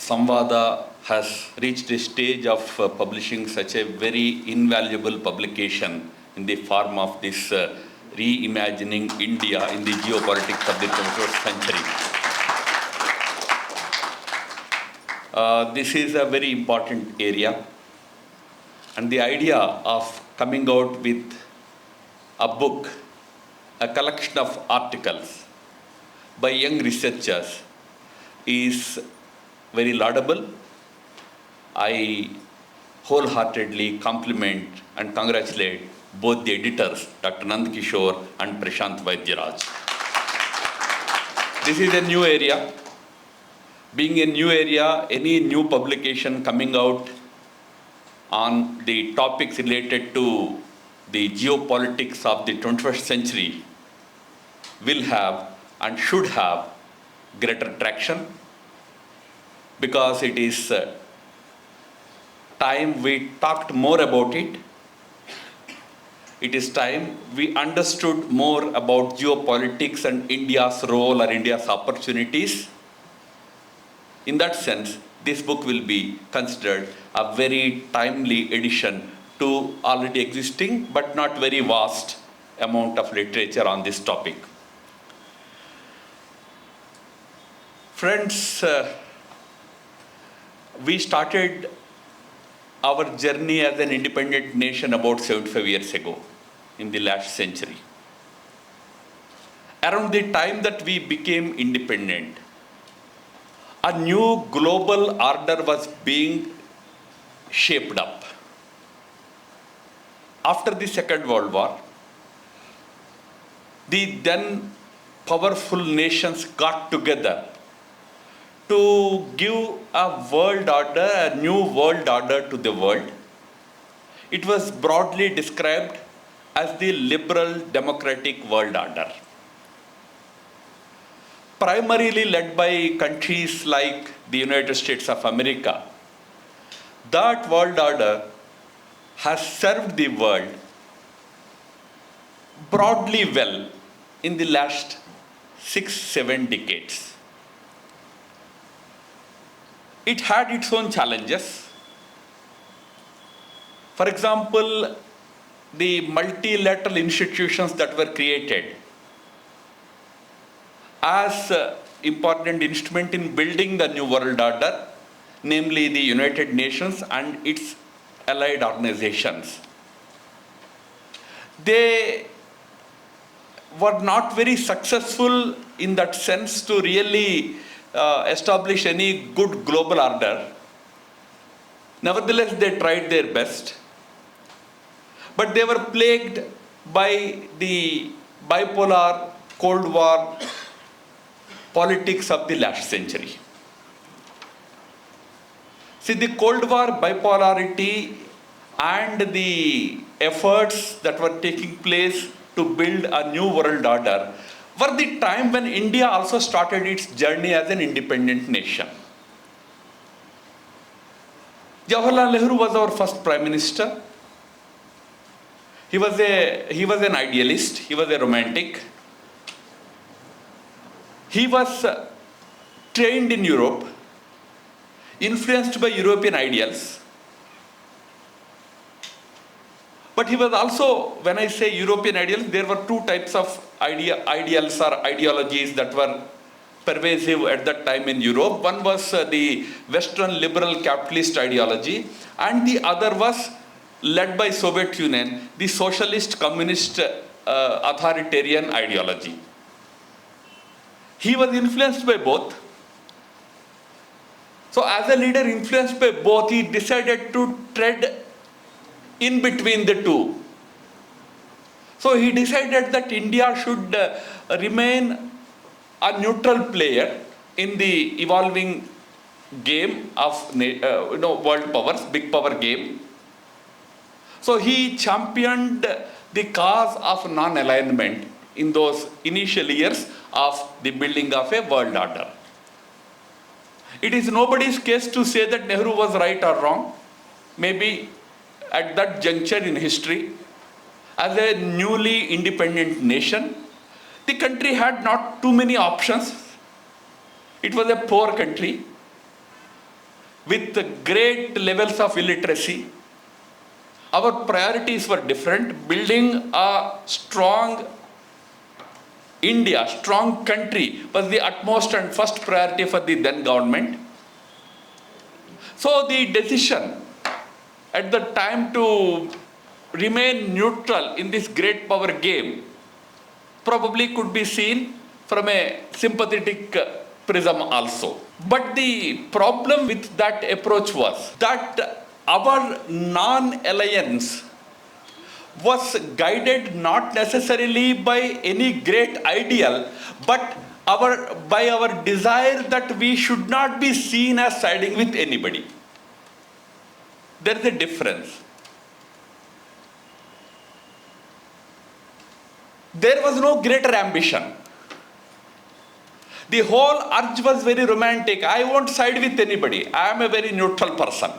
Samvada has reached a stage of publishing such a very invaluable publication in the form of this reimagining India in the geopolitics of the 21st century. This is a very important area, and the idea of coming out with a book, a collection of articles by young researchers is very laudable. I wholeheartedly compliment and congratulate both the editors, Dr. Nand Kishore and Prashant Vaidyaraj. This is a new area. Being a new area, any new publication coming out on the topics related to the geopolitics of the 21st century will have and should have greater traction, because it is time we talked more about it. It is time we understood more about geopolitics and India's role or India's opportunities. In that sense, this book will be considered a very timely addition to already existing but not very vast amount of literature on this topic. Friends, we started our journey as an independent nation about 75 years ago, in the last century. Around the time that we became independent, a new global order was being shaped up. After the Second World War, the then powerful nations got together to give a world order, a new world order to the world. It was broadly described as the liberal democratic world order, primarily led by countries like the United States of America. That world order has served the world broadly well in the last 6-7 decades. It had its own challenges. For example, the multilateral institutions that were created as important instrument in building the new world order, namely the United Nations and its allied organizations. They were not very successful in that sense to really establish any good global order. Nevertheless, they tried their best. But they were plagued by the bipolar Cold War politics of the last century. See, the Cold War bipolarity and the efforts that were taking place to build a new world order were the time when India also started its journey as an independent nation. Jawaharlal Nehru was our first Prime Minister. He was an idealist, he was a romantic. He was trained in Europe, influenced by European ideals. But he was also, when I say European ideals, there were two types of ideals or ideologies that were pervasive at that time in Europe. One was the Western liberal capitalist ideology, and the other was led by Soviet Union, the socialist communist authoritarian ideology. He was influenced by both. So as a leader influenced by both, he decided to tread in between the two. So he decided that India should remain a neutral player in the evolving game of world powers, big power game. So he championed the cause of non-alignment in those initial years of the building of a world order. It is nobody's case to say that Nehru was right or wrong. Maybe at that juncture in history, as a newly independent nation, the country had not too many options. It was a poor country. with great levels of illiteracy. Our priorities were different. Building a strong India, strong country was the utmost and first priority for the then government. So the decision at the time to remain neutral in this great power game probably could be seen from a sympathetic prism also. But the problem with that approach was that our non-alliance was guided not necessarily by any great ideal, but by our desire that we should not be seen as siding with anybody. There is a difference. There was no greater ambition. The whole urge was very romantic. I won't side with anybody. I am a very neutral person.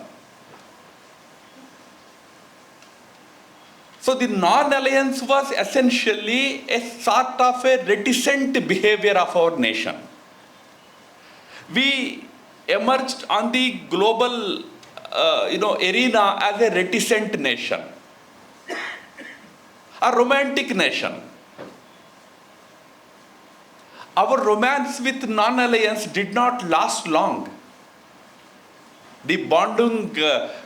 So the non-alliance was essentially a sort of a reticent behavior of our nation. We emerged on the global arena as a reticent nation, a romantic nation. Our romance with non-alliance did not last long. The Bandung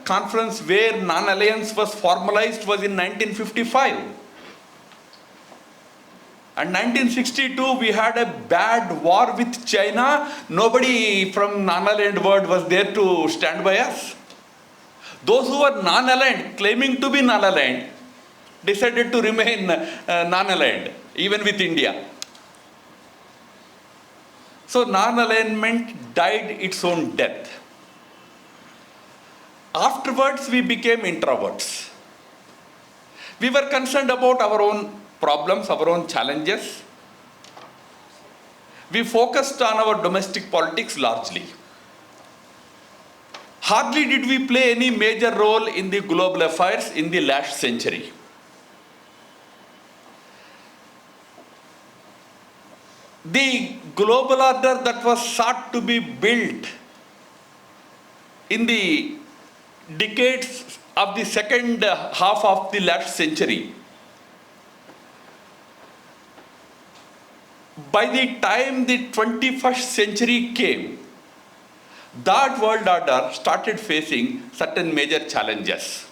conference where non-alliance was formalized was in 1955. And 1962 we had a bad war with China. Nobody from non-aligned world was there to stand by us. Those who were non-aligned, claiming to be non-aligned, decided to remain non-aligned, even with India. So non-alignment died its own death. Afterwards, we became introverts. We were concerned about our own problems, our own challenges. We focused on our domestic politics largely. Hardly did we play any major role in the global affairs in the last century. The global order that was sought to be built in the decades of the second half of the last century, by the time the 21st century came, that world order started facing certain major challenges.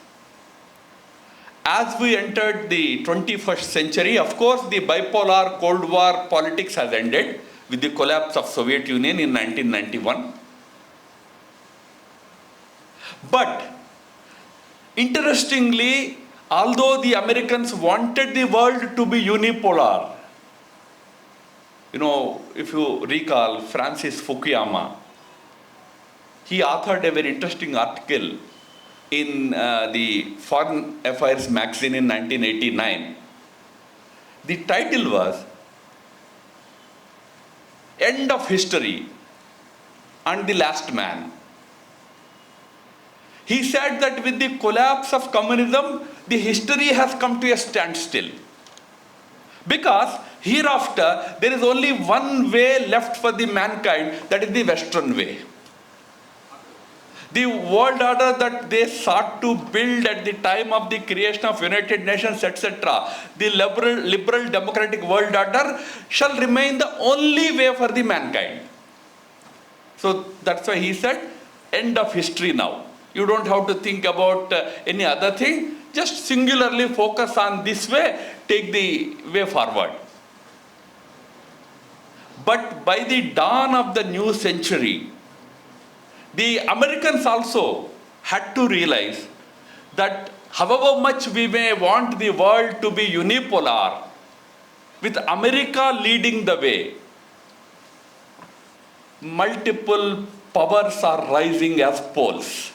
As we entered the 21st century, of course, the bipolar Cold War politics has ended with the collapse of Soviet Union in 1991. But interestingly, although the Americans wanted the world to be unipolar, if you recall Francis Fukuyama, he authored a very interesting article in the Foreign Affairs magazine in 1989. The title was End of History and the Last Man. He said that with the collapse of communism, the history has come to a standstill. Because hereafter, there is only one way left for the mankind, that is the Western way. The world order that they sought to build at the time of the creation of United Nations, etc., the liberal democratic world order shall remain the only way for the mankind. So that's why he said, end of history now. You don't have to think about any other thing. Just singularly focus on this way, take the way forward. But by the dawn of the new century, the Americans also had to realize that however much we may want the world to be unipolar, with America leading the way, multiple powers are rising as poles.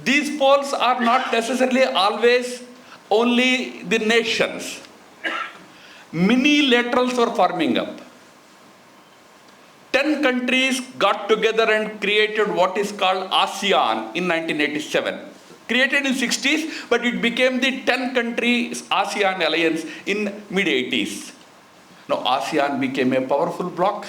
These poles are not necessarily always only the nations. Mini-laterals were forming up. 10 countries got together and created what is called ASEAN in 1987. Created in 60s, but it became the 10 countries ASEAN alliance in mid-80s. Now ASEAN became a powerful bloc.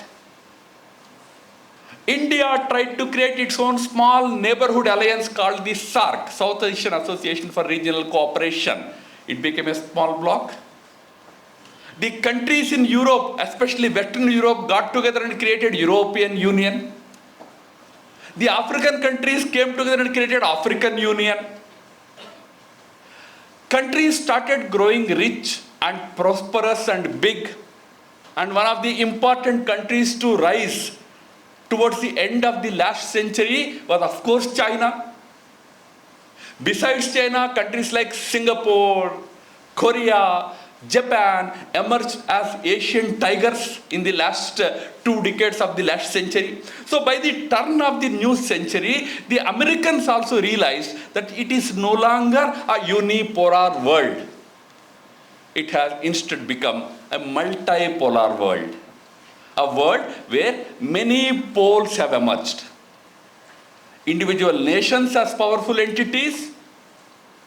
India tried to create its own small neighborhood alliance called the SARC, South Asian Association for Regional Cooperation. It became a small bloc. The countries in Europe, especially Western Europe, got together and created European Union. The African countries came together and created African Union. Countries started growing rich and prosperous and big. And one of the important countries to rise towards the end of the last century was, of course, China. Besides China, countries like Singapore, Korea, Japan emerged as Asian tigers in the last 2 decades of the last century. So by the turn of the new century, the Americans also realized that it is no longer a unipolar world. It has instead become a multipolar world. A world where many poles have emerged. Individual nations as powerful entities,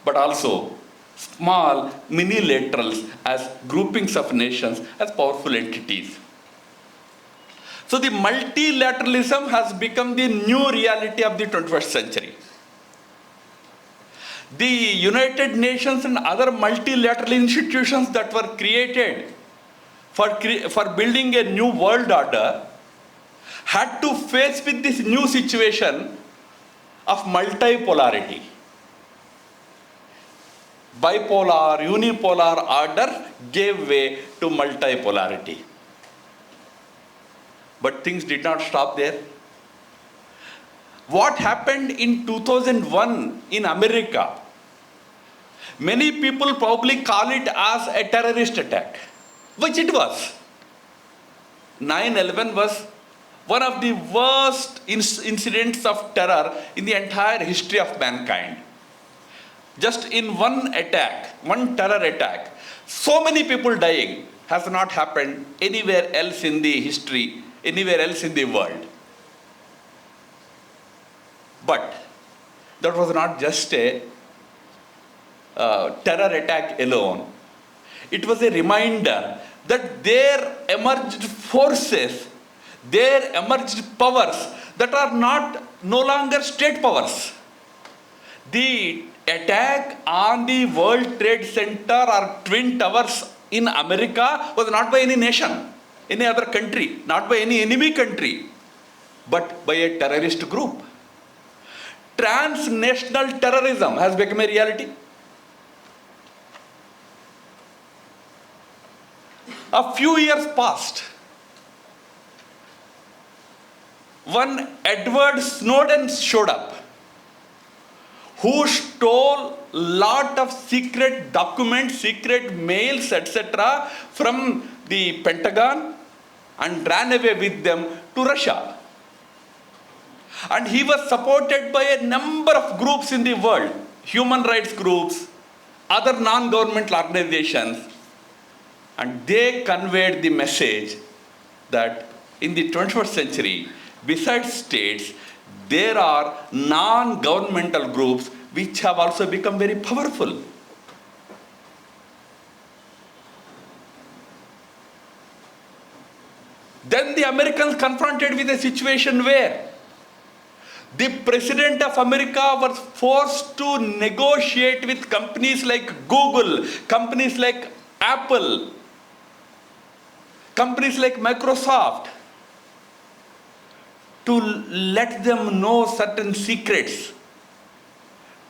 but also small minilaterals as groupings of nations as powerful entities. So the multilateralism has become the new reality of the 21st century. The United Nations and other multilateral institutions that were created for building a new world order had to face with this new situation of multipolarity. Bipolar, unipolar order gave way to multipolarity. But things did not stop there. What happened in 2001 in America? Many people probably call it as a terrorist attack, which it was. 9/11 was one of the worst incidents of terror in the entire history of mankind. Just in one attack, one terror attack, so many people dying has not happened anywhere else in the history, anywhere else in the world. But that was not just a terror attack alone. It was a reminder that there emerged forces, there emerged powers that are no longer state powers. The attack on the World Trade Center or Twin Towers in America was not by any nation, any other country, not by any enemy country, but by a terrorist group. Transnational terrorism has become a reality. A few years passed. One Edward Snowden showed up, who stole lot of secret documents, secret mails, etc. from the Pentagon and ran away with them to Russia. And he was supported by a number of groups in the world, human rights groups, other non-governmental organizations, and they conveyed the message that in the 21st century, besides states, there are non-governmental groups which have also become very powerful. Then the Americans confronted with a situation where the President of America was forced to negotiate with companies like Google, companies like Apple, companies like Microsoft, to let them know certain secrets,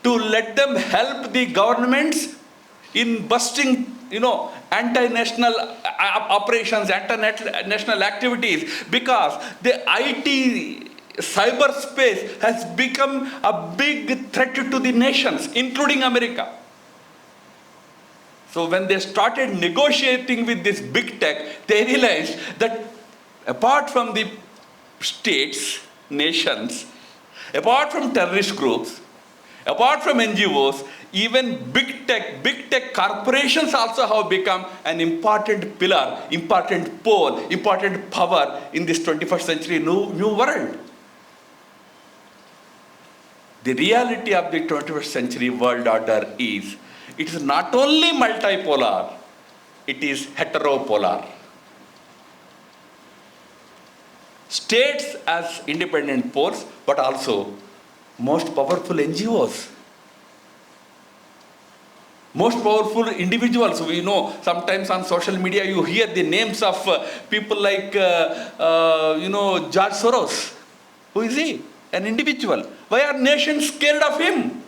to let them help the governments in busting, anti-national operations, anti-national activities, because the IT cyberspace has become a big threat to the nations, including America. So when they started negotiating with this big tech, they realized that apart from the states, nations, apart from terrorist groups, apart from NGOs, even big tech corporations also have become an important pillar, important pole, important power in this 21st century new world. The reality of the 21st century world order is, it is not only multipolar, it is heteropolar. states as independent force, but also most powerful NGOs, most powerful individuals. We know sometimes on social media you hear the names of people like, George Soros. Who is he? An individual. Why are nations scared of him?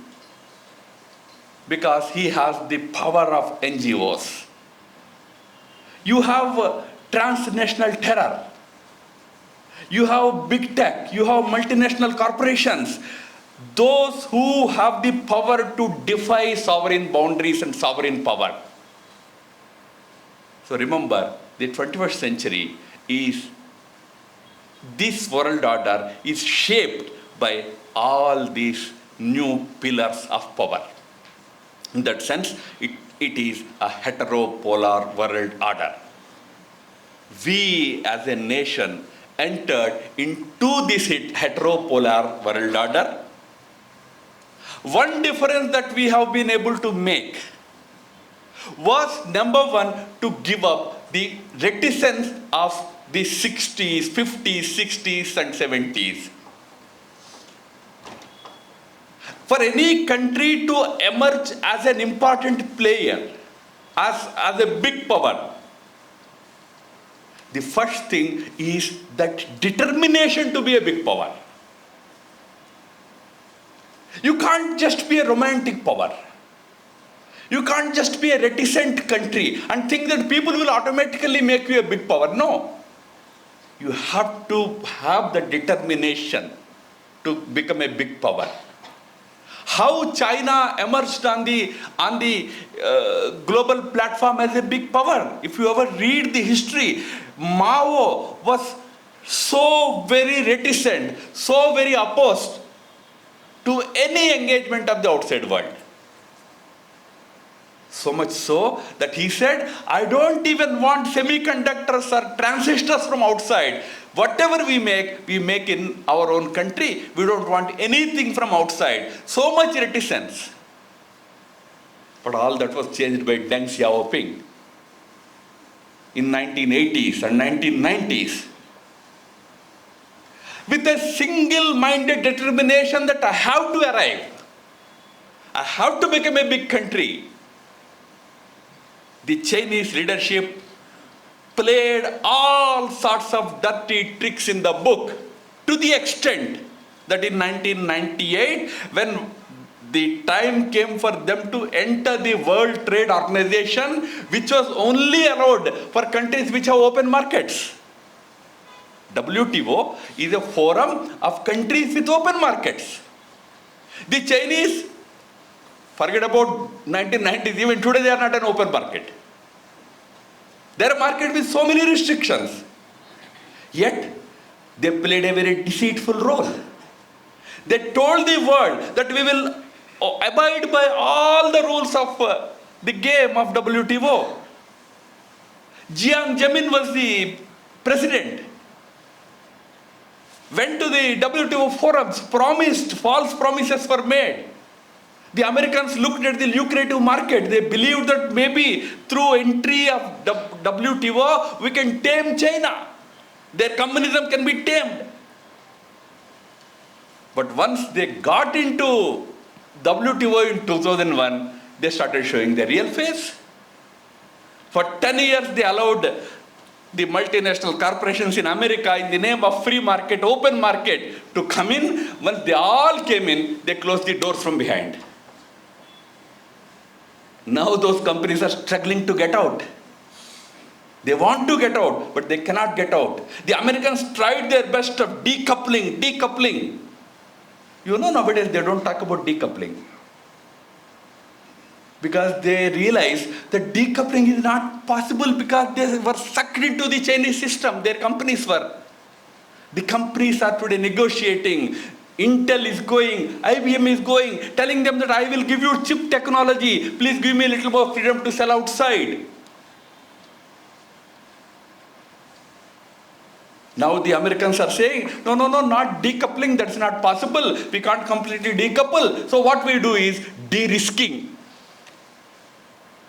Because he has the power of NGOs. You have transnational terror. You have big tech. You have multinational corporations. Those who have the power to defy sovereign boundaries and sovereign power. So remember, the 21st century is, this world order is shaped by all these new pillars of power. In that sense, it is a heteropolar world order. We as a nation entered into this heteropolar world order. One difference that we have been able to make was, number one, to give up the reticence of the 60s, 50s, 60s and 70s. For any country to emerge as an important player, as a big power, the first thing is that determination to be a big power. You can't just be a romantic power. You can't just be a reticent country and think that people will automatically make you a big power. No. You have to have the determination to become a big power. How China emerged on the global platform as a big power. If you ever read the history, Mao was so very reticent, so very opposed to any engagement of the outside world. So much so that he said, I don't even want semiconductors or transistors from outside. Whatever we make in our own country. We don't want anything from outside. So much reticence. But all that was changed by Deng Xiaoping in 1980s and 1990s. With a single-minded determination that I have to arrive. I have to become a big country. The Chinese leadership played all sorts of dirty tricks in the book, to the extent that in 1998, when the time came for them to enter the World Trade Organization, which was only allowed for countries which have open markets. WTO is a forum of countries with open markets. The Chinese, forget about 1990s, even today they are not an open market. They are a market with so many restrictions. Yet, they played a very deceitful role. They told the world that we will abide by all the rules of the game of WTO. Jiang Zemin was the president. Went to the WTO forums, promised, false promises were made. The Americans looked at the lucrative market. They believed that maybe through entry of WTO, we can tame China. Their communism can be tamed. But once they got into WTO in 2001, they started showing their real face. For 10 years, they allowed the multinational corporations in America, in the name of free market, open market, to come in. Once they all came in, they closed the doors from behind. Now those companies are struggling to get out. They want to get out, but they cannot get out. The Americans tried their best of decoupling. You know, nowadays they don't talk about decoupling. Because they realize that decoupling is not possible because they were sucked into the Chinese system. Their companies were. The companies are today negotiating. Intel is going, IBM is going, telling them that I will give you chip technology. Please give me a little more freedom to sell outside. Now the Americans are saying, no, not decoupling, that's not possible. We can't completely decouple. So what we do is de-risking.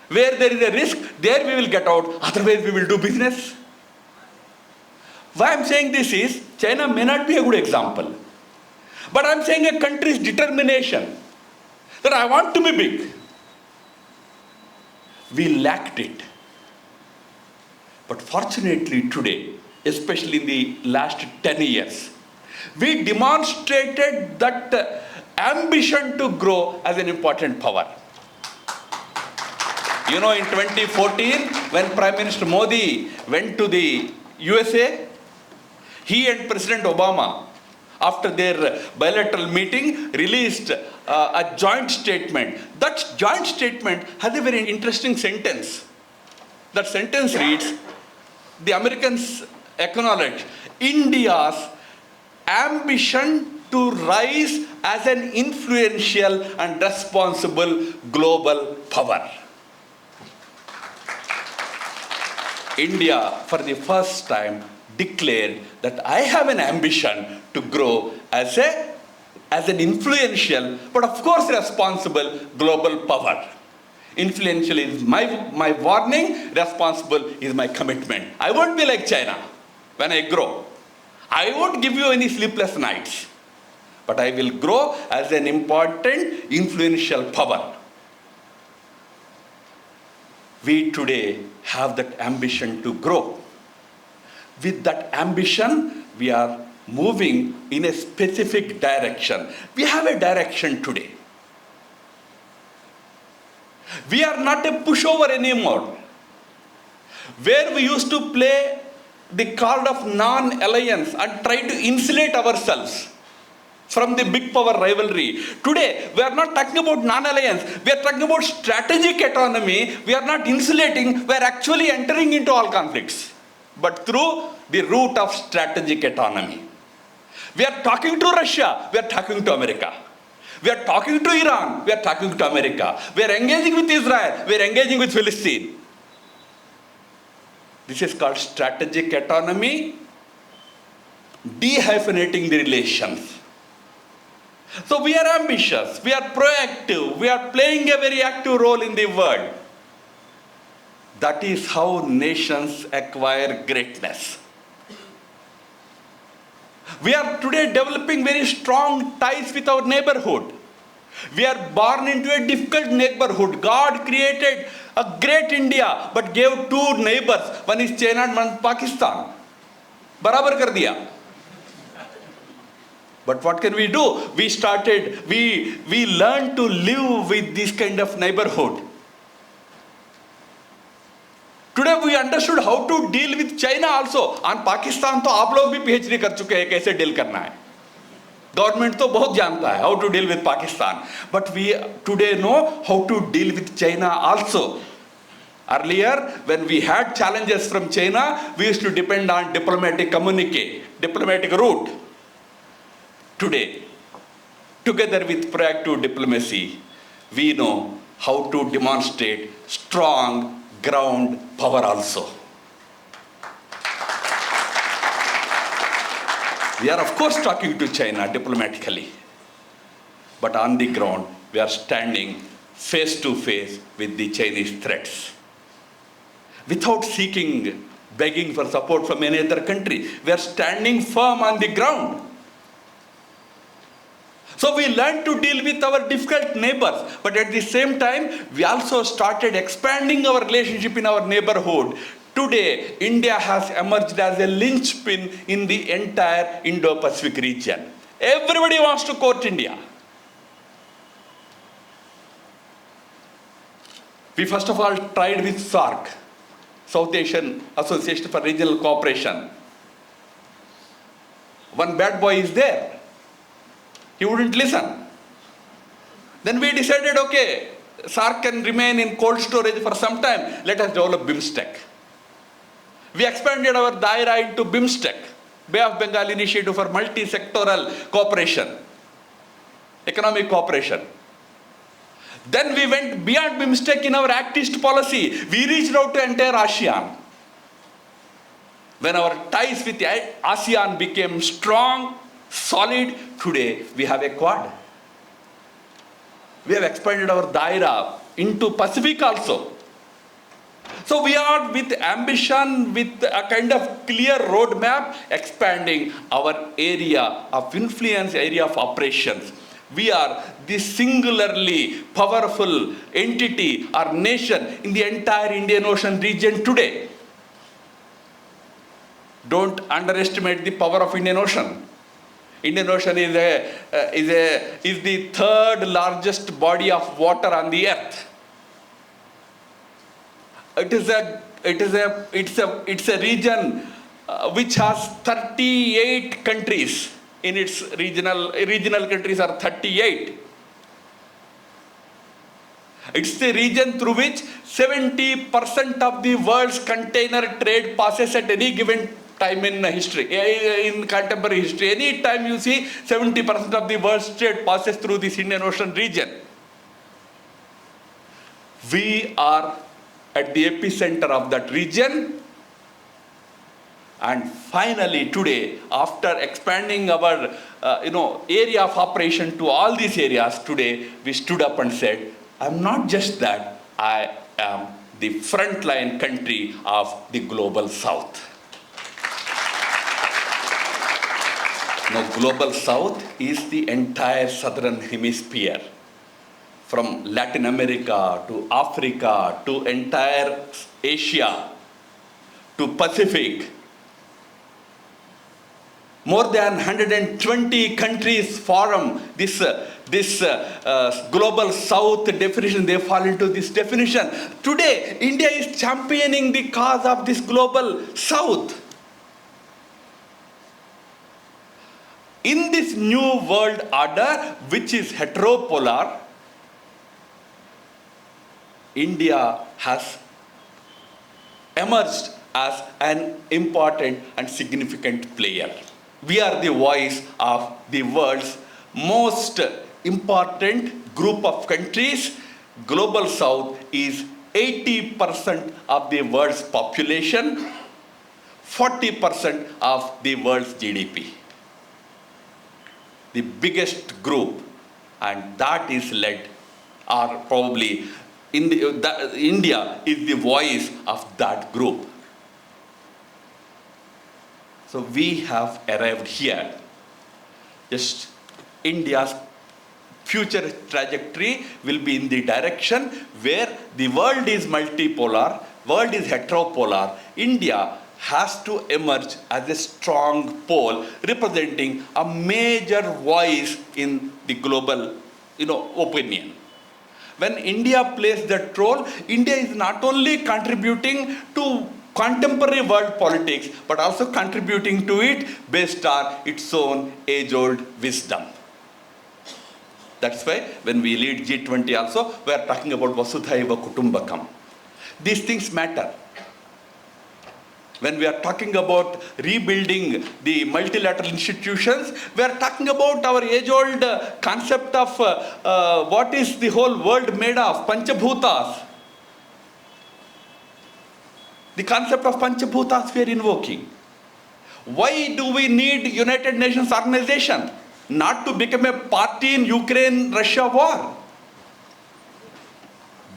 Where there is a risk, there we will get out. Otherwise we will do business. Why I'm saying this is, China may not be a good example. But I'm saying a country's determination that I want to be big. We lacked it. But fortunately today, especially in the last 10 years, we demonstrated that ambition to grow as an important power. You know, in 2014, when Prime Minister Modi went to the USA, he and President Obama, after their bilateral meeting, released a joint statement. That joint statement has a very interesting sentence. That sentence reads, the Americans acknowledge India's ambition to rise as an influential and responsible global power. India, for the first time, declared that I have an ambition to grow as an influential, but of course responsible global power. Influential is my warning, responsible is my commitment. I won't be like China when I grow. I won't give you any sleepless nights, but I will grow as an important, influential power. We today have that ambition to grow. With that ambition, we are moving in a specific direction. We have a direction today. We are not a pushover anymore. Where we used to play the card of non-alliance and try to insulate ourselves from the big power rivalry. Today, we are not talking about non-alliance. We are talking about strategic autonomy. We are not insulating. We are actually entering into all conflicts, but through the route of strategic autonomy. We are talking to Russia. We are talking to America. We are talking to Iran. We are talking to America. We are engaging with Israel. We are engaging with Palestine. This is called strategic autonomy, dehyphenating the relations. So we are ambitious, we are proactive, we are playing a very active role in the world. That is how nations acquire greatness. We are today developing very strong ties with our neighborhood. We are born into a difficult neighborhood. God created a great India, but gave two neighbors. One is China and one Pakistan. Barabar kar diya. But what can we do? We learned to live with this kind of neighborhood. Today we understood how to deal with China also. On Pakistan तो आप लोग भी PhD कर चुके हैं कैसे deal करना है. Government तो बहुत जानता है how to deal with Pakistan. But we today know how to deal with China also. Earlier, when we had challenges from China, we used to depend on diplomatic communique, diplomatic route. Today, together with proactive diplomacy, we know how to demonstrate strong ground power also. We are of course talking to China diplomatically, but on the ground we are standing face to face with the Chinese threats. Without begging for support from any other country, we are standing firm on the ground. So we learned to deal with our difficult neighbors, but at the same time, we also started expanding our relationship in our neighborhood. Today, India has emerged as a linchpin in the entire Indo-Pacific region. Everybody wants to court India. We first of all tried with SARC, South Asian Association for Regional Cooperation. One bad boy is there. He wouldn't listen. Then we decided, okay, SARC can remain in cold storage for some time. Let us develop BIMSTEC. We expanded our daira into BIMSTEC, Bay of Bengal Initiative for Multi-Sectoral Cooperation, Economic Cooperation. Then we went beyond BIMSTEC in our Act East policy. We reached out to entire ASEAN. When our ties with ASEAN became strong, solid, today we have a Quad. We have expanded our daira into Pacific also. So So we are with ambition, with a kind of clear roadmap, expanding our area of influence, area of operations. We are the singularly powerful entity or nation in the entire Indian Ocean region today. Don't underestimate the power of Indian Ocean. Indian Ocean is the third largest body of water on the earth. It's a region which has 38 countries. In its regional countries are 38. It's the region through which 70% of the world's container trade passes at any given time in history, in contemporary history. Any time you see 70% of the world's trade passes through this Indian Ocean region. We are at the epicenter of that region. And finally today, after expanding our area of operation to all these areas, today we stood up and said, I'm not just that, I am the frontline country of the global south. Now, global south is the entire southern hemisphere, from Latin America to Africa to entire Asia to Pacific. More than 120 countries form this global south definition. They fall into this definition. Today, India is championing the cause of this global south. In this new world order, which is heteropolar, India has emerged as an important and significant player. We are the voice of the world's most important group of countries. Global South is 80% of the world's population, 40% of the world's GDP. The biggest group, and that is led, or probably India is the voice of that group. So we have arrived here. Just India's future trajectory will be in the direction where the world is multipolar, world is heteropolar. India has to emerge as a strong pole representing a major voice in the global opinion. When India plays that role, India is not only contributing to contemporary world politics, but also contributing to it based on its own age-old wisdom. That's why when we lead G20 also, we are talking about Vasudhaiva Kutumbakam. These things matter. When we are talking about rebuilding the multilateral institutions, we are talking about our age-old concept of what is the whole world made of, Panchabhutas. The concept of Panchabhutas we are invoking. Why do we need United Nations organization? Not to become a party in Ukraine-Russia war,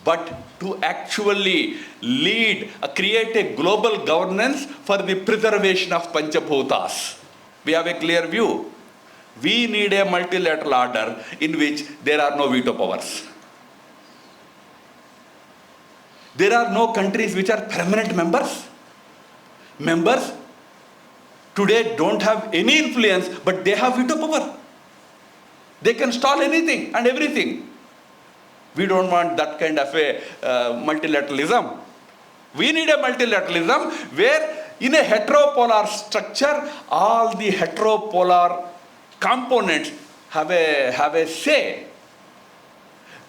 but to actually lead, create a global governance for the preservation of Panchabhutas. We have a clear view. We need a multilateral order in which there are no veto powers. There are no countries which are permanent members. Members today don't have any influence, but they have veto power. They can stall anything and everything. We don't want that kind of a multilateralism. We need a multilateralism where in a heteropolar structure, all the heteropolar components have a say.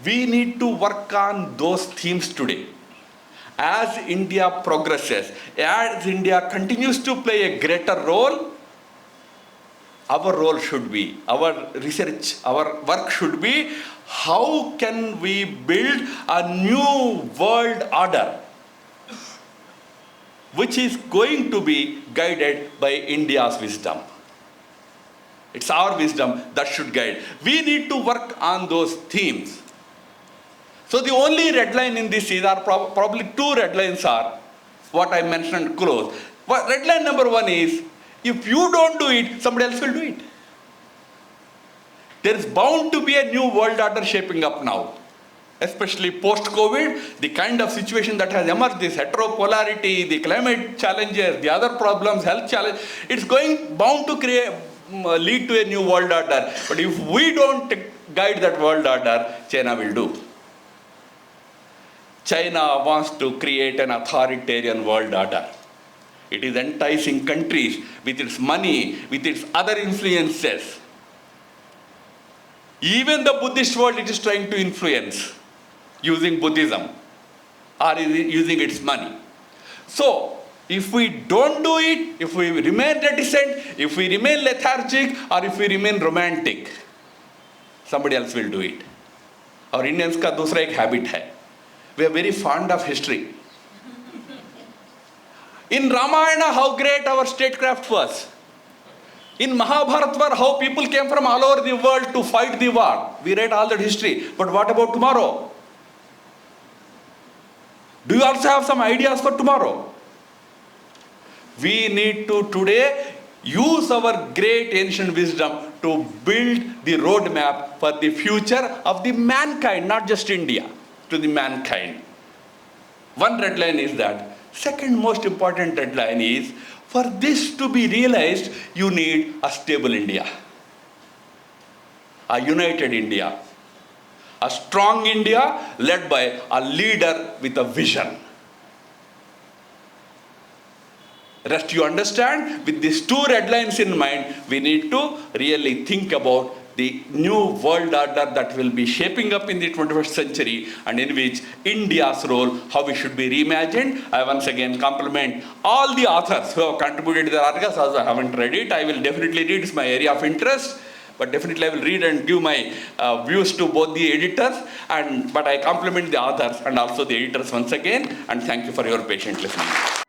We need to work on those themes today. As India progresses, as India continues to play a greater role, our role should be, our research, our work should be, how can we build a new world order which is going to be guided by India's wisdom. It's our wisdom that should guide. We need to work on those themes. So the only red line in this is, probably two red lines are, what I mentioned close. Red line number one is, if you don't do it, somebody else will do it. There is bound to be a new world order shaping up now. Especially post-COVID, the kind of situation that has emerged, this heteropolarity, the climate challenges, the other problems, health challenge, it's bound to lead to a new world order. But if we don't guide that world order, China will do. China wants to create an authoritarian world order. It is enticing countries with its money, with its other influences. Even the Buddhist world it is trying to influence using Buddhism or using its money. So, if we don't do it, if we remain reticent, if we remain lethargic, or if we remain romantic, somebody else will do it. Our Indians का दूसरा एक habit है. We are very fond of history. In Ramayana, how great our statecraft was. In Mahabharata, how people came from all over the world to fight the war. We read all that history. But what about tomorrow? Do you also have some ideas for tomorrow? We need to today use our great ancient wisdom to build the roadmap for the future of the mankind, not just India, to the mankind. One red line is that. Second most important red line is, for this to be realized, you need a stable India, a united India, a strong India led by a leader with a vision. Rest you understand, with these two red lines in mind, we need to really think about the new world order that will be shaping up in the 21st century, and in which India's role, how we should be reimagined. I once again compliment all the authors who have contributed to their articles. As I haven't read it, I will definitely read. It's my area of interest, but definitely I will read and give my views to both the editors. But I compliment the authors and also the editors once again, and thank you for your patient listening.